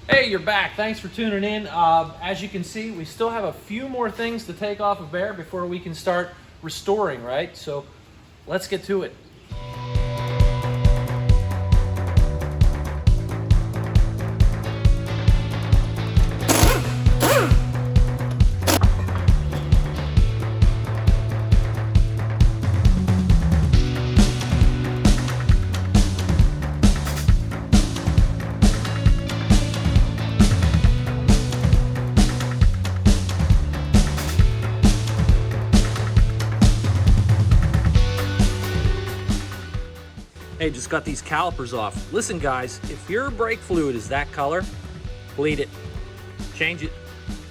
Hey, you're back. Thanks for tuning in. As you can see, we still have a few more things to take off of Bear before we can start restoring, right? So let's get to it. Hey, just got these calipers off. Listen guys, if your brake fluid is that color, bleed it, change it.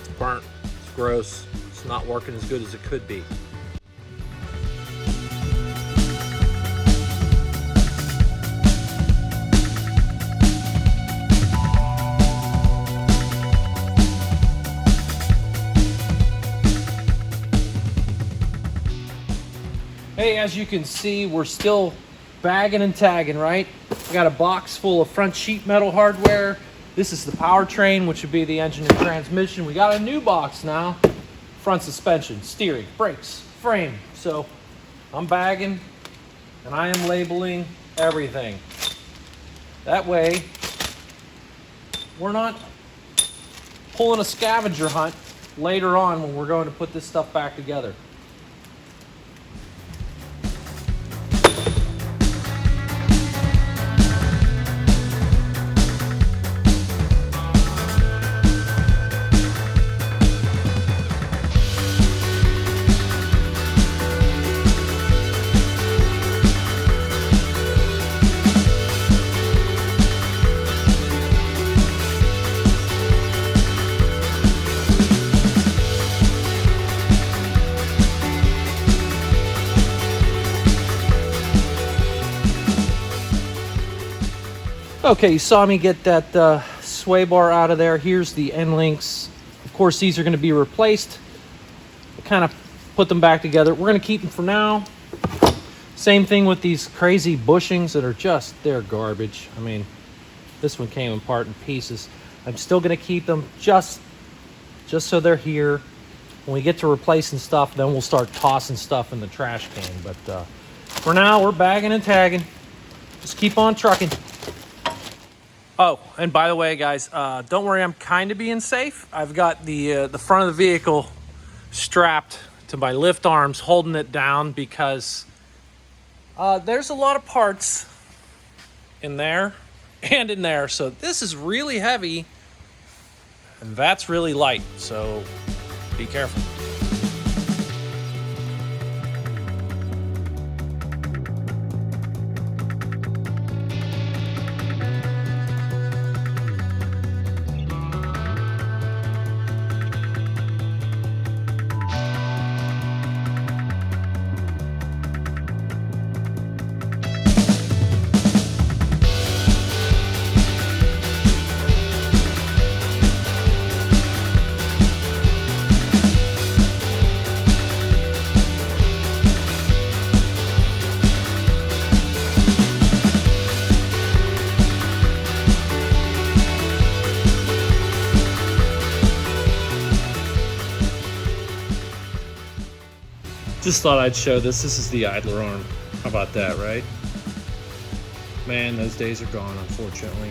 It's burnt, it's gross, it's not working as good as it could be. Hey, as you can see, we're still bagging and tagging, right? We got a box full of front sheet metal hardware. This is the powertrain, which would be the engine and transmission. We got a new box now. Front suspension, steering, brakes, frame. So I'm bagging and I am labeling everything. That way, we're not pulling a scavenger hunt later on when we're going to put this stuff back together. Okay, you saw me get that sway bar out of there. Here's the end links. Of course, these are going to be replaced. Kind of put them back together. We're going to keep them for now. Same thing with these crazy bushings that are just, they're garbage. I mean, this one came apart in pieces. I'm still going to keep them just so they're here. When we get to replacing stuff, then we'll start tossing stuff in the trash can. But for now, we're bagging and tagging. Just keep on trucking. Oh, and by the way, guys, don't worry, I'm kind of being safe. I've got the front of the vehicle strapped to my lift arms, holding it down because there's a lot of parts in there and in there. So this is really heavy and that's really light. So be careful. Just thought I'd show this. This is the idler arm. How about that, right? Man, those days are gone, unfortunately.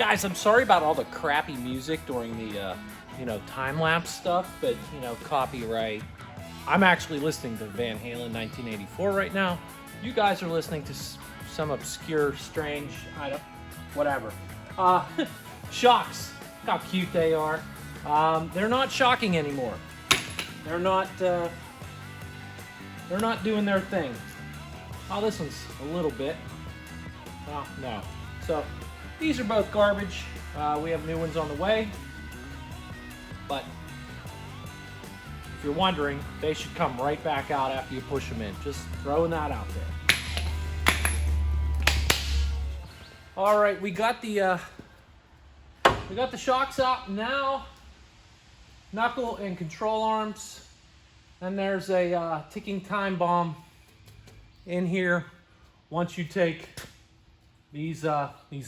Guys, I'm sorry about all the crappy music during the, time-lapse stuff, but, copyright. I'm actually listening to Van Halen 1984 right now. You guys are listening to some obscure, strange, whatever. Shocks. Look how cute they are. They're not shocking anymore. They're not doing their thing. Oh, this one's a little bit. Oh, no. So, these are both garbage. We have new ones on the way. But if you're wondering, they should come right back out after you push them in. Just throwing that out there. All right, we got the shocks out now. Knuckle and control arms. And there's a ticking time bomb in here once you take these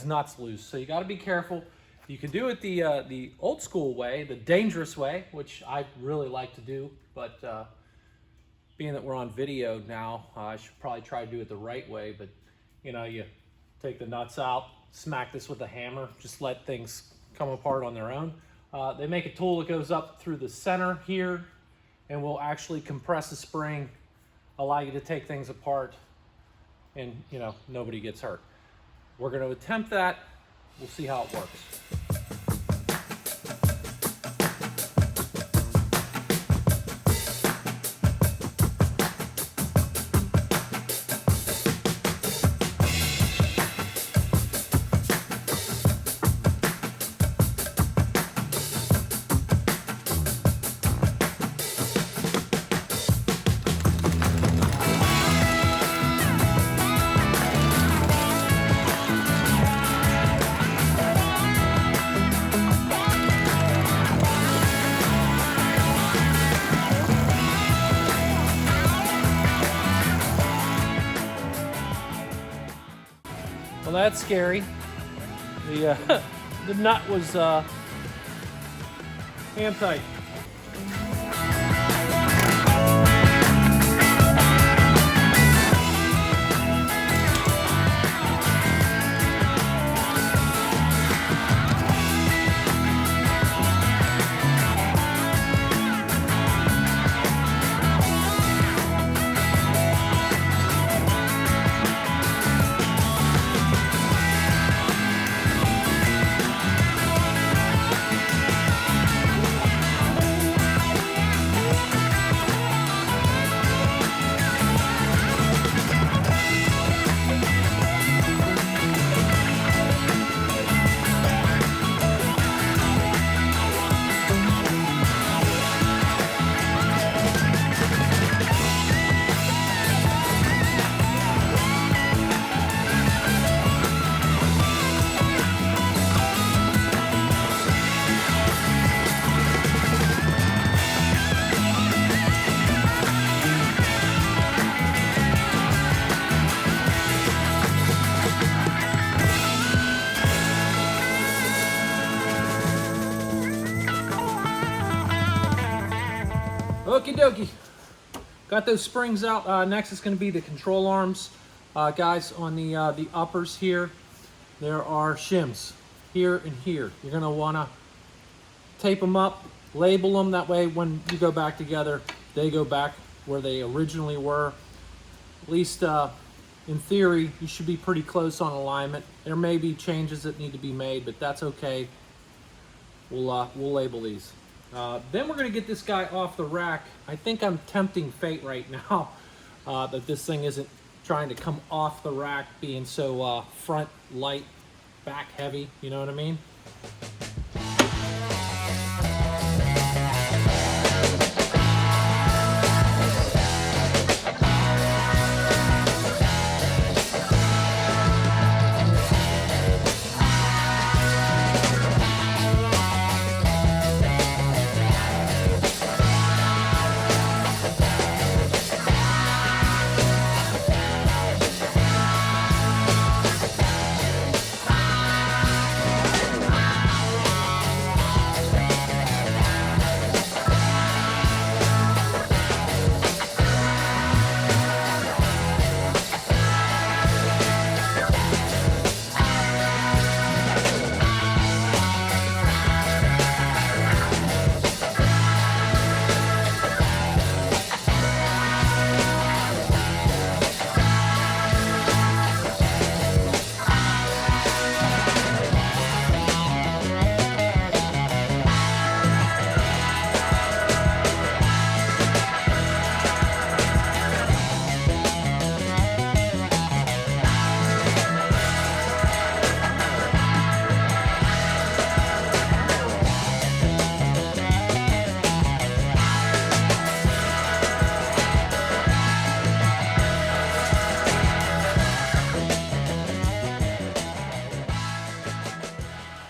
nuts loose. So you got to be careful. You can do it the old school way, the dangerous way, which I really like to do, but being that we're on video now, I should probably try to do it the right way. But you take the nuts out, smack this with a hammer, just let things come apart on their own. They make a tool that goes up through the center here and will actually compress the spring, allow you to take things apart, and nobody gets hurt. We're going to attempt that. We'll see how it works. Well, that's scary. The nut was hand tight. Okie dokie. Got those springs out. Next is going to be the control arms. Guys, on the uppers here, there are shims here and here. You're going to want to tape them up, label them. That way when you go back together, they go back where they originally were. At least in theory, you should be pretty close on alignment. There may be changes that need to be made, but that's okay. We'll label these. Then we're going to get this guy off the rack. I think I'm tempting fate right now that this thing isn't trying to come off the rack, being so front light, back heavy, you know what I mean?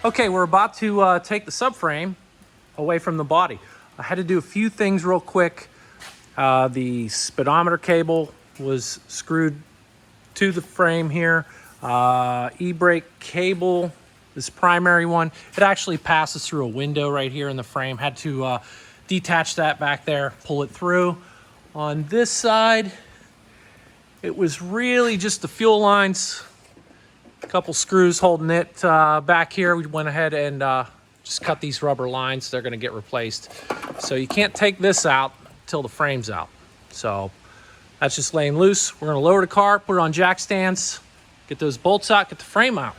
Okay, we're about to take the subframe away from the body. I had to do a few things real quick. The speedometer cable was screwed to the frame here. E-brake cable, this primary one, it actually passes through a window right here in the frame. Had to detach that back there, pull it through. On this side, it was really just the fuel lines, a couple screws holding it back here. We went ahead and just cut these rubber lines. They're gonna get replaced. So you can't take this out until the frame's out. So that's just laying loose. We're gonna lower the car, put it on jack stands, get those bolts out, get the frame out.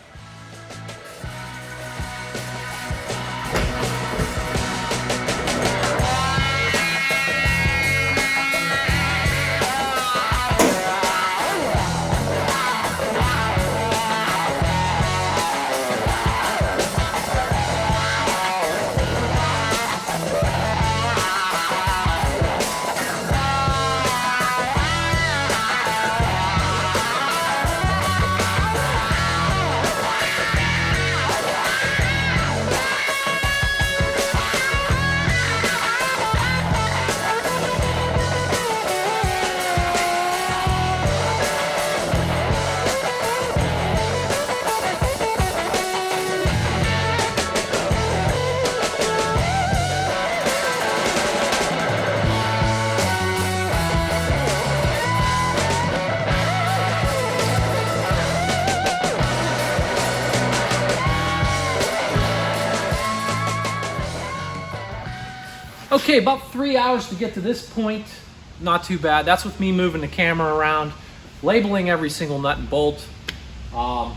Okay, about 3 hours to get to this point. Not too bad. That's with me moving the camera around, labeling every single nut and bolt. What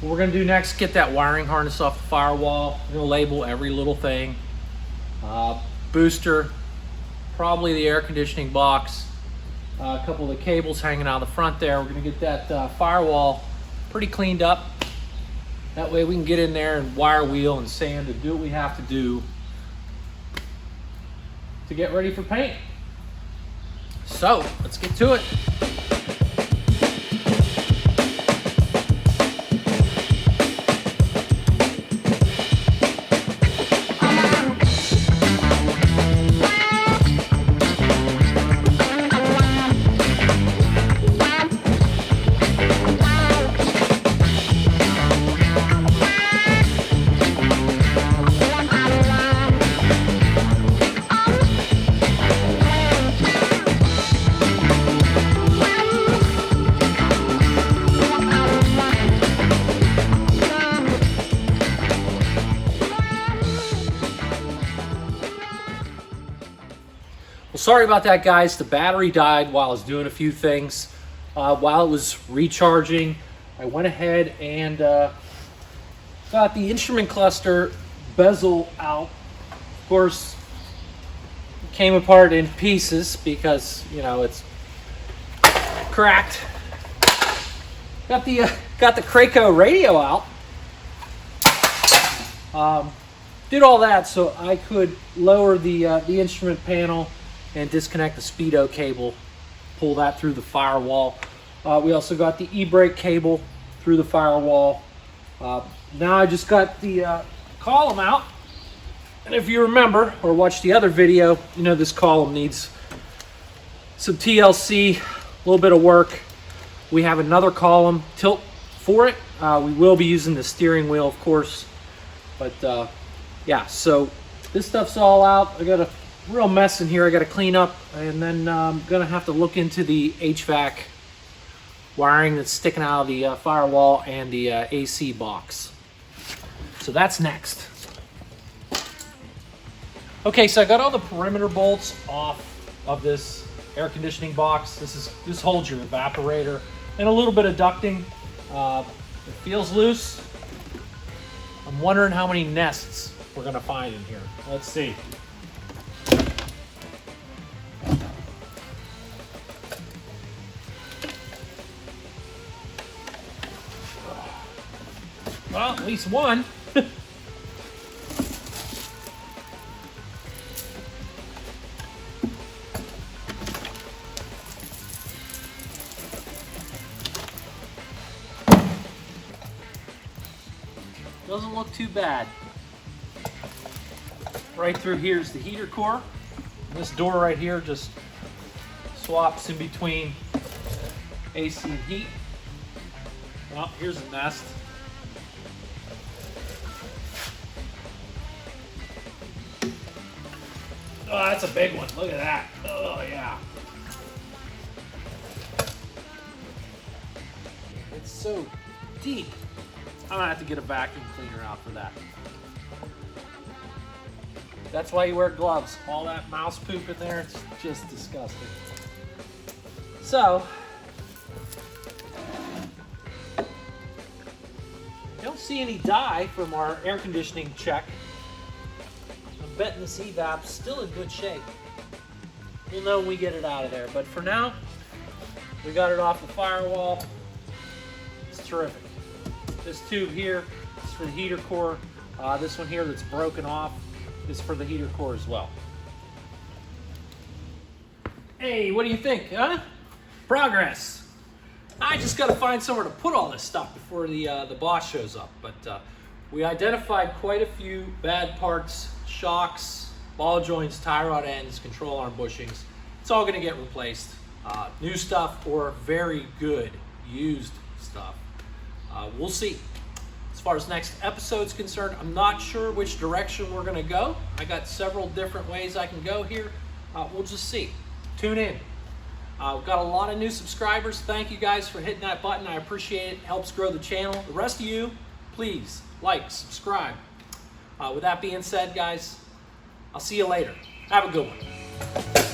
we're gonna do next, get that wiring harness off the firewall. We're gonna label every little thing. Booster, probably the air conditioning box, a couple of the cables hanging out the front there. We're gonna get that firewall pretty cleaned up. That way we can get in there and wire wheel and sand and do what we have to do to get ready for paint. So let's get to it. Sorry about that, guys. The battery died while I was doing a few things. While it was recharging, I went ahead and got the instrument cluster bezel out. Of course, it came apart in pieces because, you know, it's cracked. Got the Kraco radio out. Did all that so I could lower the instrument panel and disconnect the speedo cable, pull that through the firewall. We also got the e-brake cable through the firewall. Now I just got the column out. And if you remember or watch the other video, you know this column needs some TLC, a little bit of work. We have another column tilt for it. We will be using the steering wheel, of course. But yeah, so this stuff's all out. I got a real mess in here I got to clean up, and then I'm gonna have to look into the HVAC wiring that's sticking out of the firewall and the AC box. So that's next. Okay, so I got all the perimeter bolts off of this air conditioning box. This holds your evaporator and a little bit of ducting. It feels loose. I'm wondering how many nests we're gonna find in here. Let's see. Well, at least one. Doesn't look too bad. Right through here is the heater core. This door right here just swaps in between AC and heat. Well, here's a nest. Oh, that's a big one. Look at that. Oh, yeah. It's so deep. I'm gonna have to get a vacuum cleaner out for that. That's why you wear gloves. All that mouse poop in there, it's just disgusting. So, don't see any dye from our air conditioning check. I'm betting this evap's still in good shape. We'll know when we get it out of there. But for now, we got it off the firewall. It's terrific. This tube here is for the heater core. This one here that's broken off is for the heater core as well. Hey, what do you think, huh? Progress. I just got to find somewhere to put all this stuff before the boss shows up. But we identified quite a few bad parts, shocks, ball joints, tie rod ends, control arm bushings. It's all going to get replaced. New stuff or very good used stuff. We'll see. As far as next episode's concerned, I'm not sure which direction we're going to go. I got several different ways I can go here. We'll just see. Tune in. We've got a lot of new subscribers. Thank you guys for hitting that button. I appreciate it. It helps grow the channel. The rest of you, please like, subscribe. With that being said, guys, I'll see you later. Have a good one.